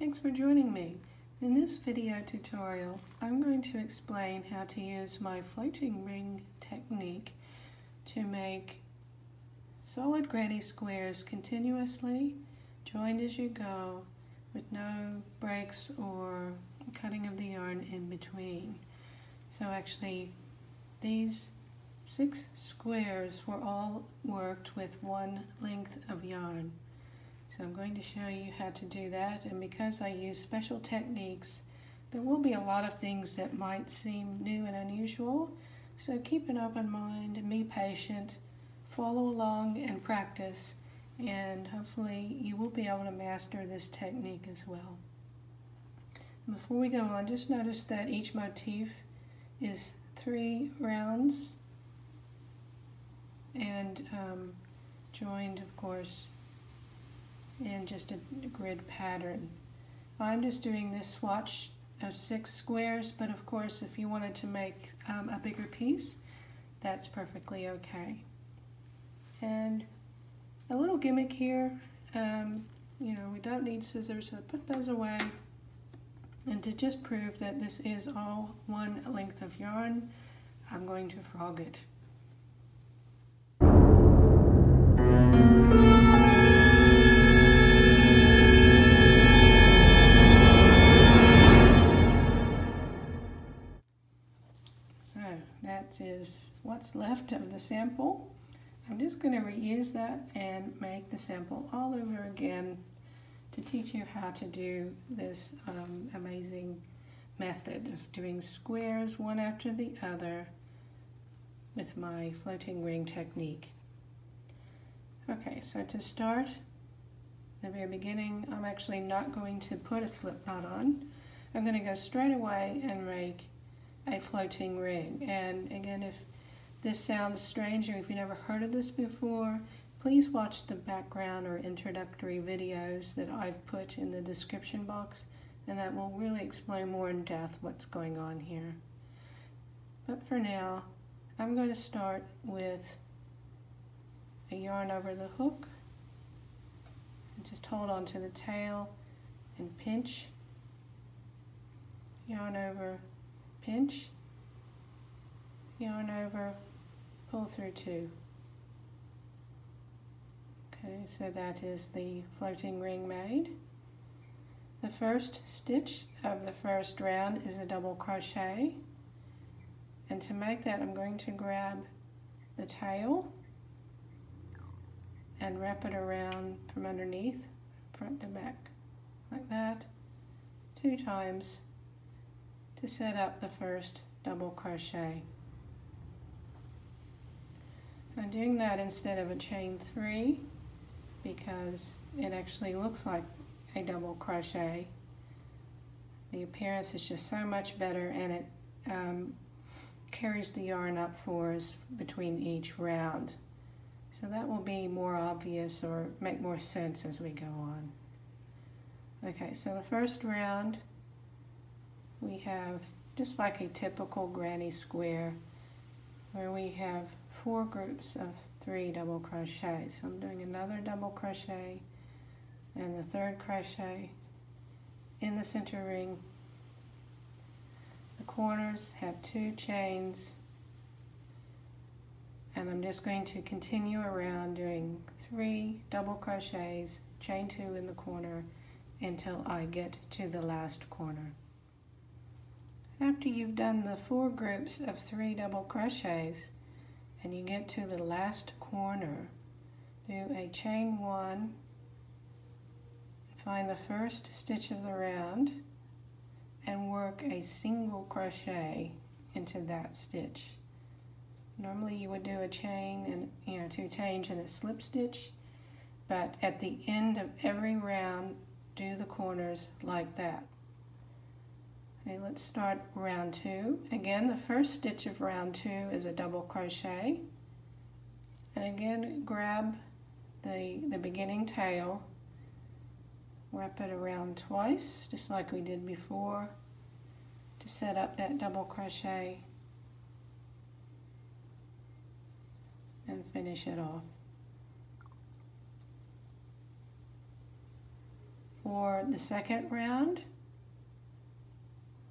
Thanks for joining me. In this video tutorial, I'm going to explain how to use my floating ring technique to make solid granny squares continuously, joined as you go, with no breaks or cutting of the yarn in between. So actually, these 6 squares were all worked with one length of yarn. So I'm going to show you how to do that, and because I use special techniques, there will be a lot of things that might seem new and unusual. So keep an open mind and be patient, follow along and practice, and hopefully you will be able to master this technique as well. Before we go on, just notice that each motif is 3 rounds and joined, of course, in just a grid pattern. I'm just doing this swatch of 6 squares, but of course if you wanted to make a bigger piece, that's perfectly okay. And a little gimmick here, we don't need scissors, so put those away. And to just prove that this is all one length of yarn, I'm going to frog it. That is what's left of the sample. I'm just going to reuse that and make the sample all over again to teach you how to do this amazing method of doing squares one after the other with my floating ring technique. Okay, so to start, at the very beginning, I'm actually not going to put a slip knot on. I'm going to go straight away and make a floating ring. And again, if this sounds strange or if you've never heard of this before, please watch the background or introductory videos that I've put in the description box, and that will really explain more in depth what's going on here. But for now, I'm going to start with a yarn over the hook and just hold on to the tail and pinch, yarn over, pinch, yarn over, pull through 2. Okay, so that is the floating ring made. The first stitch of the first round is a double crochet, and to make that I'm going to grab the tail and wrap it around from underneath, front to back, like that, 2 times to set up the first double crochet. I'm doing that instead of a chain 3 because it actually looks like a double crochet. The appearance is just so much better, and it carries the yarn up for us between each round. So that will be more obvious or make more sense as we go on. Okay, so the first round we have just like a typical granny square where we have 4 groups of 3 double crochets. So I'm doing another double crochet and the 3rd crochet in the center ring. The corners have 2 chains, and I'm just going to continue around doing 3 double crochets, chain 2 in the corner until I get to the last corner. After you've done the 4 groups of 3 double crochets and you get to the last corner, do a chain 1, find the first stitch of the round and work a single crochet into that stitch. Normally you would do a chain and 2 chains and a slip stitch, but at the end of every round do the corners like that. Okay, let's start round 2. Again, the first stitch of round 2 is a double crochet. And again, grab the beginning tail, wrap it around twice, just like we did before, to set up that double crochet and finish it off. For the second round,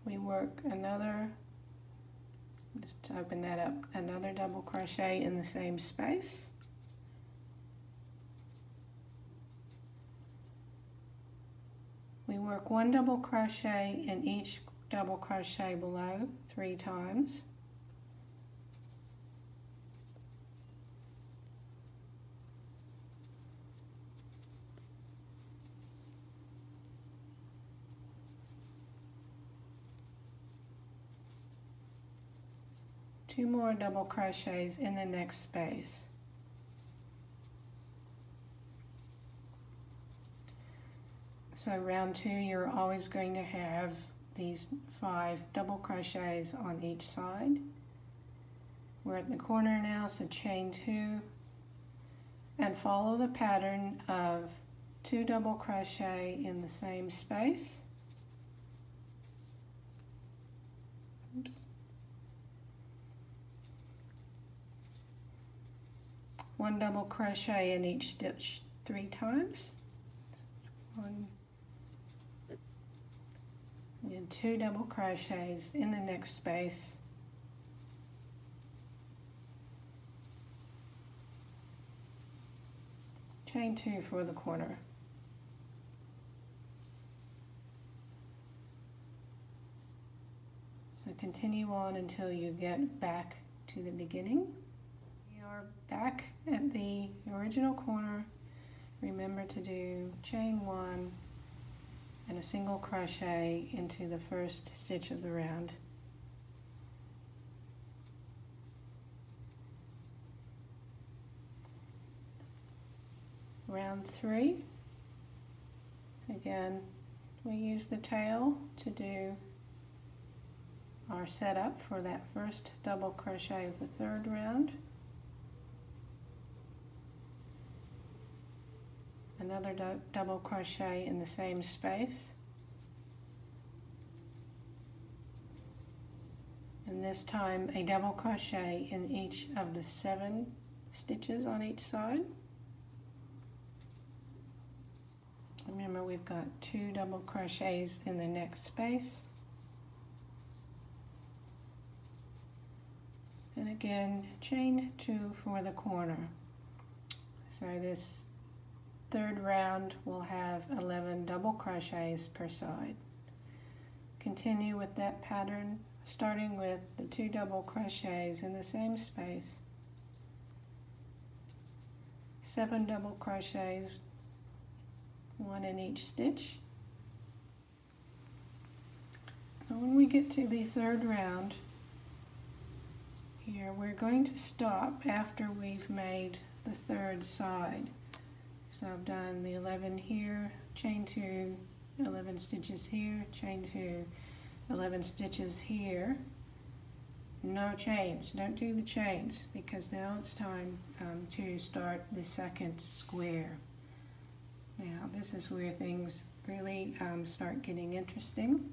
we work another, just open that up, another double crochet in the same space. We work 1 double crochet in each double crochet below 3 times. Two more double crochets in the next space. So round 2, you're always going to have these 5 double crochets on each side. We're at the corner now, so chain 2 and follow the pattern of 2 double crochet in the same space. Oops. 1 double crochet in each stitch 3 times. 1 and 2 double crochets in the next space. Chain 2 for the corner. So continue on until you get back to the beginning. We are back at the original corner. Remember to do chain 1 and a single crochet into the first stitch of the round. Round 3, again, we use the tail to do our setup for that first double crochet of the third round. Another double crochet in the same space, and this time a double crochet in each of the 7 stitches on each side. Remember, we've got 2 double crochets in the next space, and again chain 2 for the corner. So this third round will have 11 double crochets per side. Continue with that pattern, starting with the 2 double crochets in the same space, 7 double crochets, 1 in each stitch. And when we get to the third round here, we're going to stop after we've made the third side. So I've done the 11 here, chain 2, 11 stitches here, chain 2, 11 stitches here. No chains, don't do the chains, because now it's time to start the second square. Now this is where things really start getting interesting.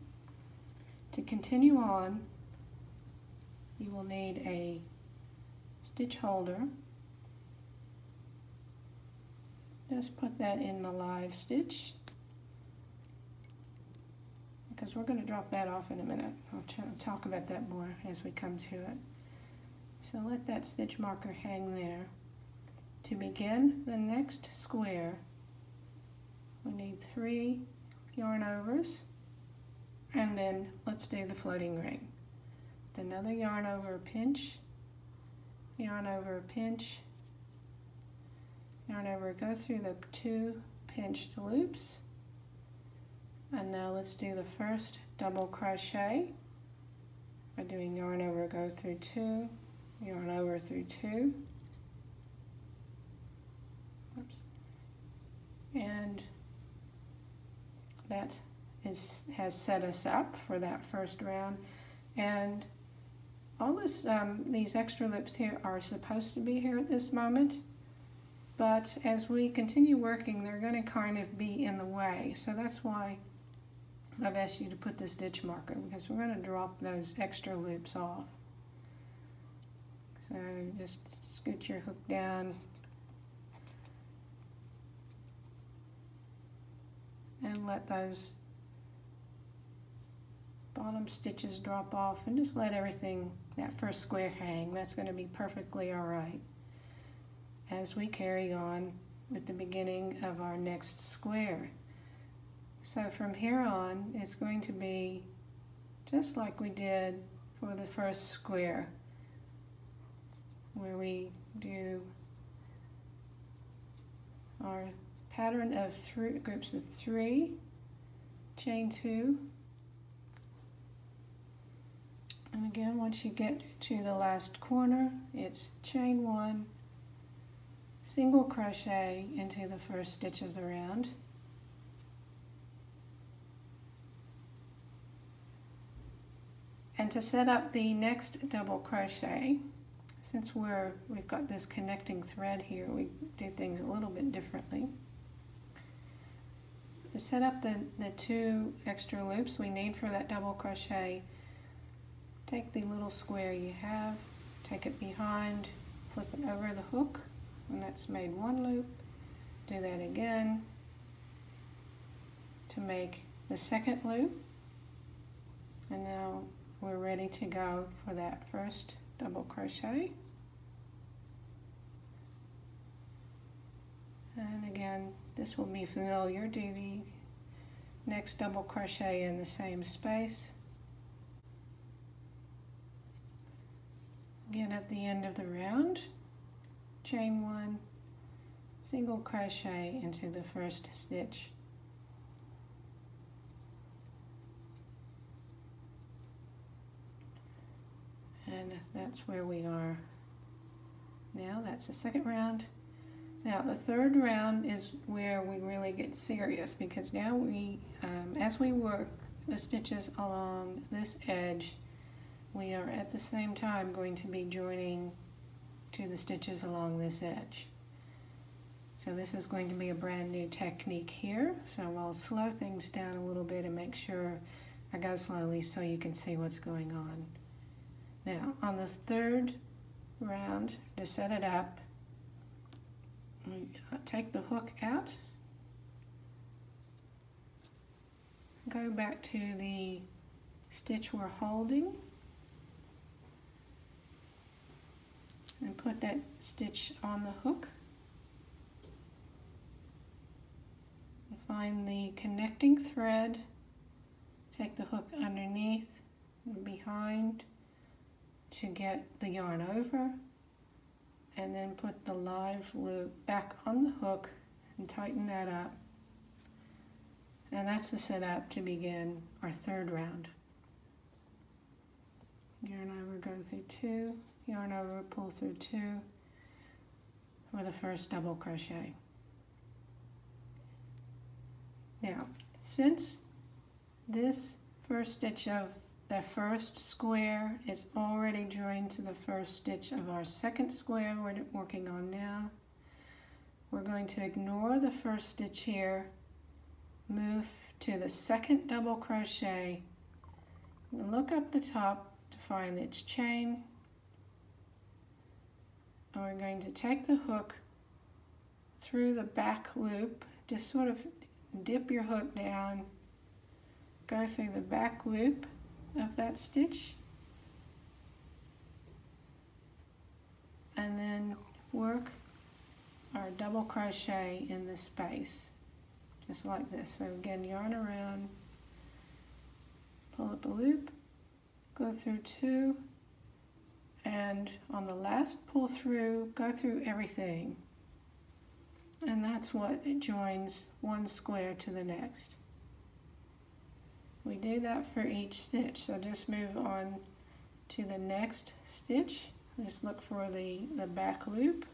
To continue on, you will need a stitch holder. Just put that in the live stitch, because we're going to drop that off in a minute. I'll talk about that more as we come to it. So let that stitch marker hang there. To begin the next square, we need 3 yarn overs, and then let's do the floating ring. Another yarn over pinch, yarn over pinch, yarn over, go through the 2 pinched loops, and now let's do the first double crochet by doing yarn over, go through 2, yarn over through 2, oops, and that has set us up for that first round. And all this, these extra loops here are supposed to be here at this moment, but as we continue working, they're going to kind of be in the way. So that's why I've asked you to put the stitch marker, because we're going to drop those extra loops off. So just scoot your hook down and let those bottom stitches drop off, and just let everything, that first square, hang. That's going to be perfectly all right as we carry on with the beginning of our next square. So from here on, it's going to be just like we did for the first square, where we do our pattern of groups of 3, chain 2, and again, once you get to the last corner, it's chain 1, single crochet into the first stitch of the round, and to set up the next double crochet, since we've got this connecting thread here, we do things a little bit differently. To set up the 2 extra loops we need for that double crochet, take the little square you have, take it behind, flip it over the hook, and that's made 1 loop. Do that again to make the second loop, and now we're ready to go for that first double crochet. And again, this will be familiar. Do the next double crochet in the same space. Again, at the end of the round, chain 1, single crochet into the first stitch. And that's where we are now. That's the second round. Now the third round is where we really get serious, because now we, as we work the stitches along this edge, we are at the same time going to be joining to the stitches along this edge. So this is going to be a brand new technique here. So I'll slow things down a little bit and make sure I go slowly so you can see what's going on. Now on the third round, to set it up, take the hook out, go back to the stitch we're holding, and put that stitch on the hook. Find the connecting thread, take the hook underneath and behind to get the yarn over, and then put the live loop back on the hook and tighten that up. And that's the setup to begin our third round. Yarn over, go through 2, yarn over, pull through 2 for the first double crochet. Now, since this first stitch of the first square is already joined to the first stitch of our second square we're working on now, we're going to ignore the first stitch here, move to the second double crochet, and look up the top to find its chain, and we're going to take the hook through the back loop, just sort of dip your hook down, go through the back loop of that stitch, and then work our double crochet in the space, just like this. So again, yarn around, pull up a loop, go through 2, and on the last pull through, go through everything. And that's what it joins one square to the next. We do that for each stitch, so just move on to the next stitch. Just look for the back loop,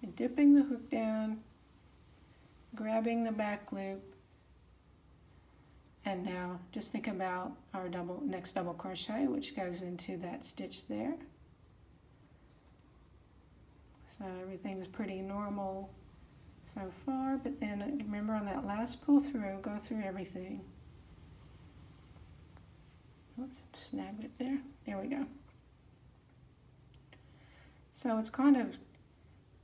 and dipping the hook down, grabbing the back loop, and now just think about our next double crochet, which goes into that stitch there. So everything's pretty normal so far, but then remember on that last pull through, go through everything. Oops, snagged it there. There we go. So it's kind of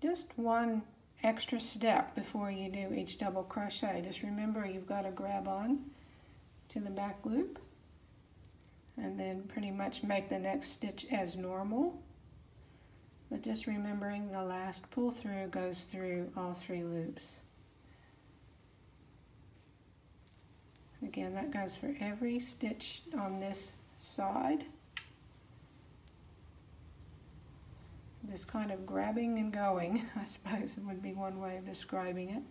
just one extra step before you do each double crochet. Just remember you've got to grab on to the back loop and then pretty much make the next stitch as normal, but just remembering the last pull through goes through all 3 loops. Again, that goes for every stitch on this side. Just kind of grabbing and going, I suppose it would be one way of describing it.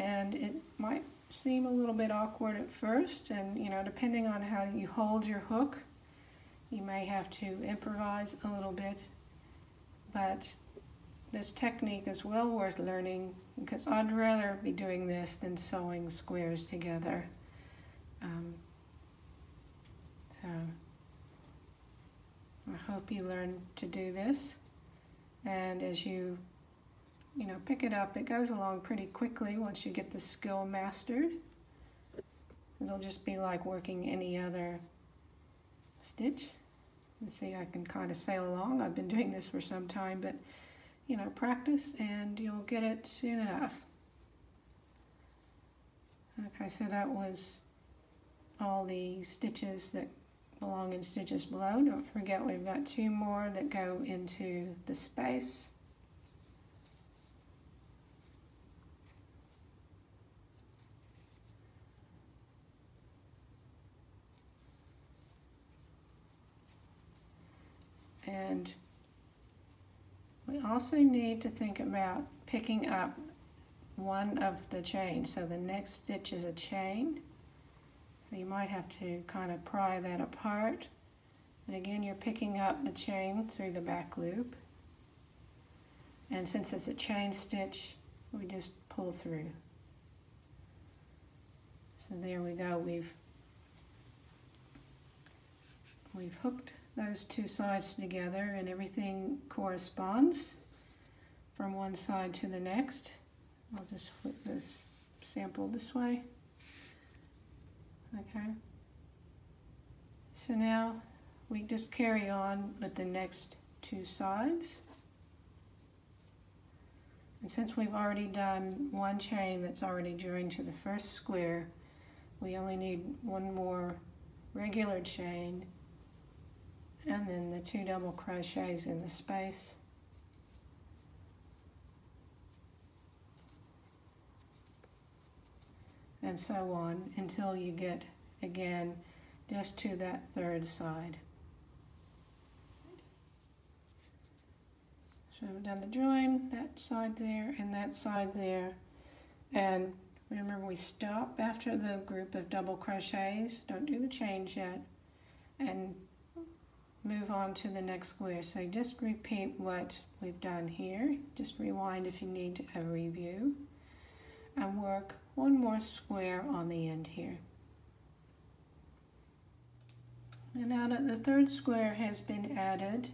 And it might seem a little bit awkward at first, and you know, depending on how you hold your hook, you may have to improvise a little bit, but this technique is well worth learning because I'd rather be doing this than sewing squares together. So I hope you learn to do this, and as you pick it up, it goes along pretty quickly once you get the skill mastered. It'll just be like working any other stitch. You see, I can kind of sail along. I've been doing this for some time, but practice and you'll get it soon enough. Okay, so that was all the stitches that belong in stitches below. Don't forget we've got 2 more that go into the space. And we also need to think about picking up one of the chains. So the next stitch is a chain. So you might have to kind of pry that apart. And again, you're picking up the chain through the back loop. And since it's a chain stitch, we just pull through. So there we go. We've hooked those 2 sides together and everything corresponds from one side to the next. I'll just flip this sample this way. Okay. So now we just carry on with the next 2 sides. And since we've already done 1 chain that's already joined to the first square, we only need 1 more regular chain and then the 2 double crochets in the space. And so on until you get, again, just to that 3rd side. So we've done the join, that side there and that side there. And remember, we stop after the group of double crochets. Don't do the chains yet. And move on to the next square. So just repeat what we've done here. Just rewind if you need a review. And work 1 more square on the end here. And now that the 3rd square has been added,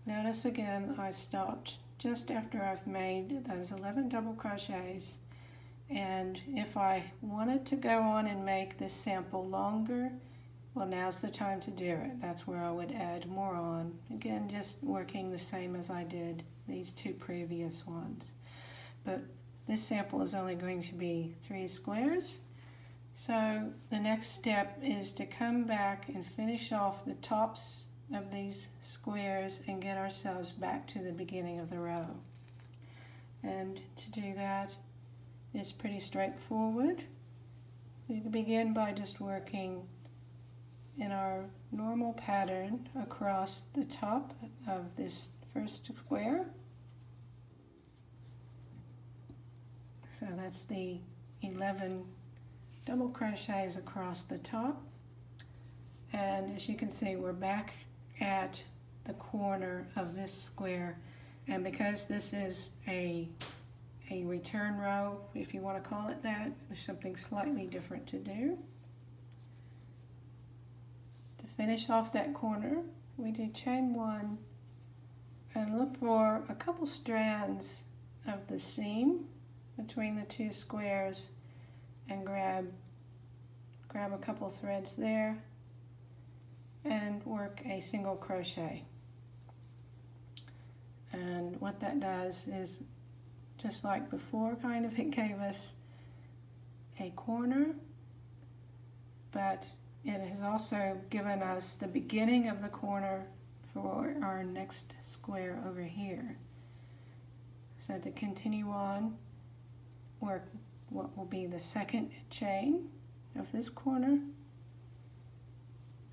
notice again I stopped just after I've made those 11 double crochets. And if I wanted to go on and make this sample longer, well, now's the time to do it. That's where I would add more on. Again, just working the same as I did these 2 previous ones. But this sample is only going to be 3 squares. So the next step is to come back and finish off the tops of these squares and get ourselves back to the beginning of the row. And to do that is pretty straightforward. We begin by just working in our normal pattern across the top of this first square. So that's the 11 double crochets across the top. And as you can see, we're back at the corner of this square. And because this is a return row, if you want to call it that, there's something slightly different to do. To finish off that corner, we do chain 1 and look for a couple strands of the seam between the 2 squares and grab a couple threads there and work a single crochet. And what that does is just like before, kind of, it gave us a corner, but it has also given us the beginning of the corner for our next square over here. So to continue on, work what will be the second chain of this corner,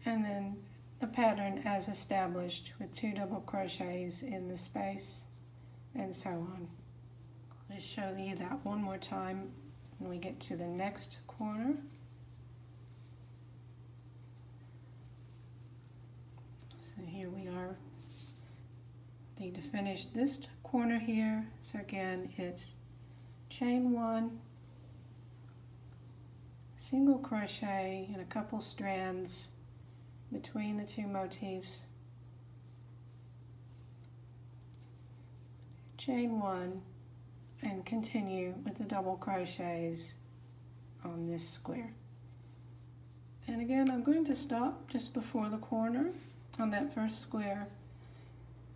and then the pattern as established with 2 double crochets in the space, and so on. I'll just show you that one more time when we get to the next corner. So here we are. Need to finish this corner here. So again, it's chain 1, single crochet and a couple strands between the 2 motifs, chain 1, and continue with the double crochets on this square. And again, I'm going to stop just before the corner on that first square.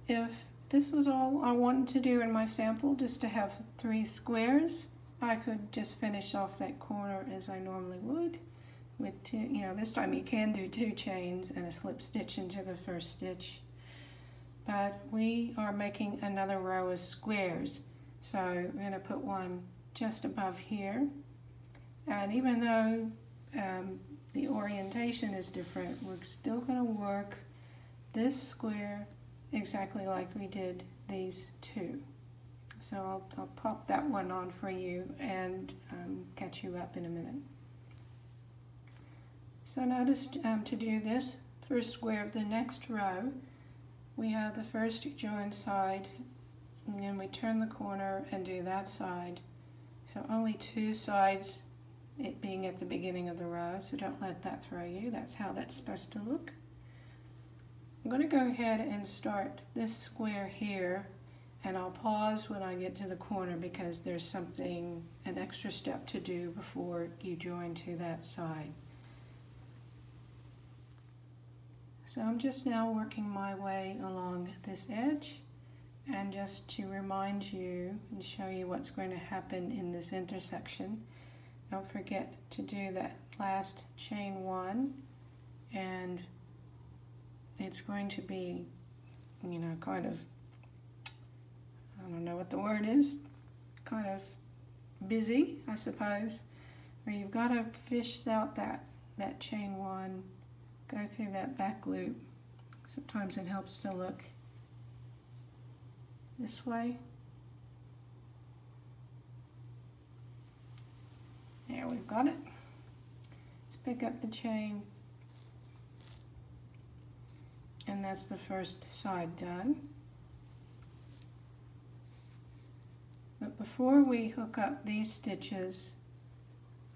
If this was all I wanted to do in my sample, just to have 3 squares, I could just finish off that corner as I normally would with 2, this time you can do 2 chains and a slip stitch into the first stitch. But we are making another row of squares. So we're going to put one just above here. And even though the orientation is different, we're still going to work this square exactly like we did these 2. So I'll pop that one on for you and catch you up in a minute. So notice to do this first square of the next row, we have the first joined side, and then we turn the corner and do that side. So only 2 sides, it being at the beginning of the row, so don't let that throw you. That's how that's supposed to look. I'm going to go ahead and start this square here, and I'll pause when I get to the corner because there's an extra step to do before you join to that side. So I'm just now working my way along this edge, and just to remind you and show you what's going to happen in this intersection, don't forget to do that last chain 1, and it's going to be, kind of, I don't know what the word is, kind of busy, I suppose, where you've got to fish out that chain 1, go through that back loop. Sometimes it helps to look this way. There, we've got it. Let's pick up the chain, and that's the first side done. But before we hook up these stitches,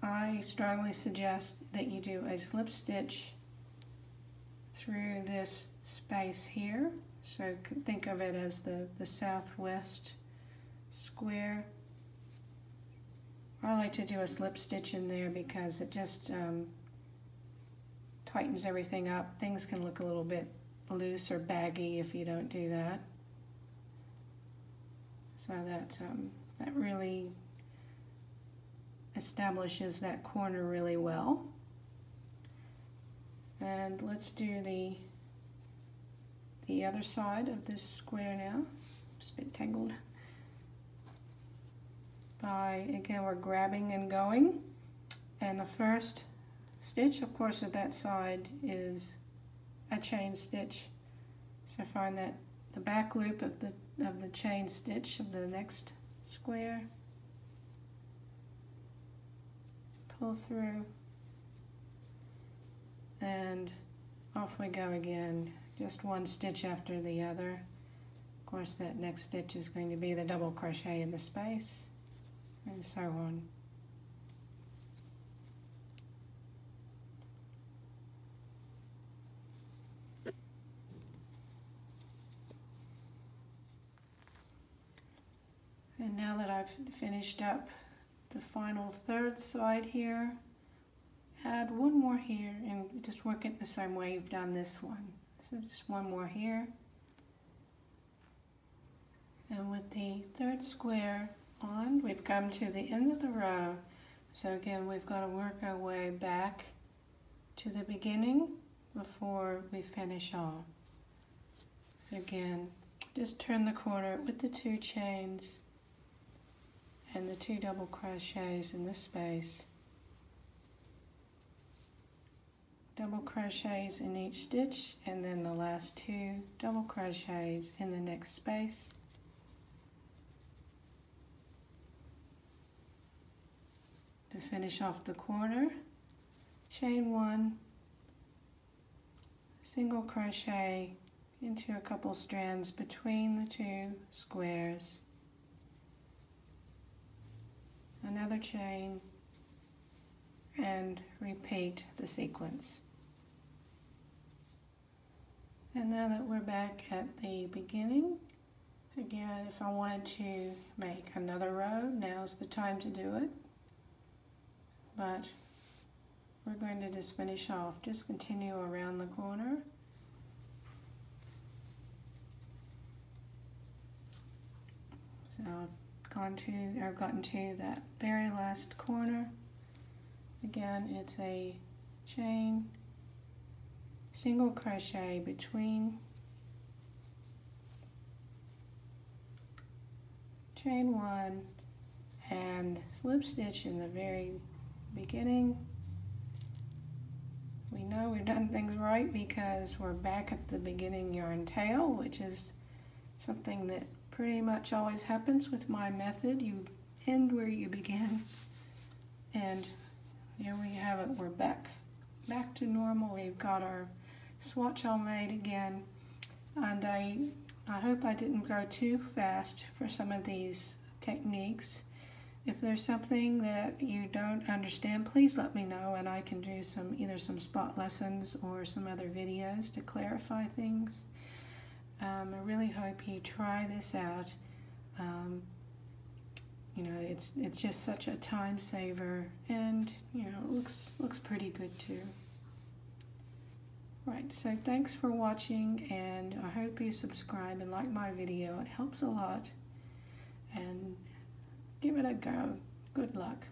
I strongly suggest that you do a slip stitch through this space here. So think of it as the southwest square. I like to do a slip stitch in there because it just tightens everything up. Things can look a little bit loose or baggy if you don't do that. So that really establishes that corner really well. And let's do the other side of this square now. It's a bit tangled. Again, we're grabbing and going, and the first stitch, of course, of that side is a chain stitch. So find that the back loop of the chain stitch of the next square, pull through, and off we go again, just one stitch after the other. Of course, that next stitch is going to be the double crochet in the space, and so on. And now that I've finished up the final third side here, add one more here and just work it the same way you've done this one. So just one more here. And with the third square, on. We've come to the end of the row. So again, we've got to work our way back to the beginning before we finish off. So again, just turn the corner with the 2 chains and the 2 double crochets in this space. Double crochets in each stitch, and then the last 2 double crochets in the next space. To finish off the corner, chain 1, single crochet into a couple strands between the 2 squares, another chain, and repeat the sequence. And now that we're back at the beginning, again, if I wanted to make another row, now's the time to do it. But we're going to just finish off, just continue around the corner. So I've gotten to that very last corner. Again, it's a chain, single crochet between, chain 1, and slip stitch in the very beginning. We know we've done things right because we're back at the beginning yarn tail, which is something that pretty much always happens with my method. You end where you begin, and here we have it. We're back to normal. We've got our swatch all made again, and I hope I didn't go too fast for some of these techniques. If there's something that you don't understand, please let me know, and I can do either some spot lessons or some other videos to clarify things. I really hope you try this out. You know, it's just such a time saver, and you know, it looks pretty good too. Right, so thanks for watching, and I hope you subscribe and like my video. It helps a lot, and give it a go. Good luck.